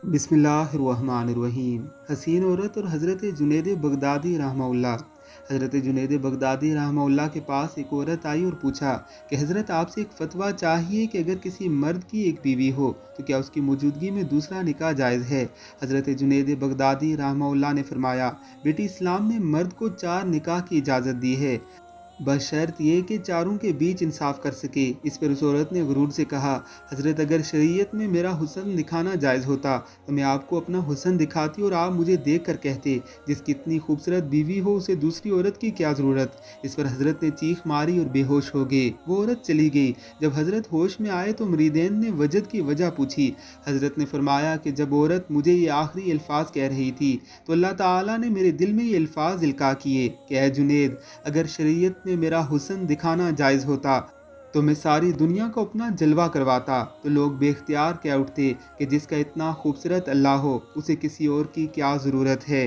बिस्मिल्लाहिर्रहमानिर्रहीम। हसीन औरत और हज़रत जुनैद बगदादी रहमहुल्लाह। हज़रत जुनैद बगदादी रहमहुल्लाह के पास एक औरत आई और पूछा कि हज़रत आपसे एक फ़तवा चाहिए कि अगर किसी मर्द की एक बीवी हो तो क्या उसकी मौजूदगी में दूसरा निकाह जायज़ है। हज़रत जुनैद बगदादी रहमहुल्लाह ने फरमाया, बेटी, इस्लाम ने मर्द को 4 निकाह की इजाज़त दी है, बशर्त ये कि चारों के बीच इंसाफ कर सके। इस पर उस औरत ने गुरूर से कहा, हज़रत, अगर शरीयत में मेरा हुस्न दिखाना जायज़ होता तो मैं आपको अपना हुस्न दिखाती और आप मुझे देख कर कहते, जिसकी इतनी खूबसूरत बीवी हो उसे दूसरी औरत की क्या ज़रूरत। इस पर हज़रत ने चीख मारी और बेहोश हो गए। वो औरत चली गई। जब हज़रत होश में आए तो मुरीदैन ने वजद की वजह पूछी। हज़रत ने फरमाया कि जब औरत मुझे ये आखिरी अल्फाज कह रही थी तो अल्लाह ताला ने मेरे दिल में ये अल्फाज इल्का किए कि ऐ जुनैद, अगर शरीयत में मेरा हुस्न दिखाना जायज़ होता तो मैं सारी दुनिया को अपना जलवा करवाता। तो लोग बेख्तियार कह उठते कि जिसका इतना खूबसूरत अल्लाह हो उसे किसी और की क्या ज़रूरत है।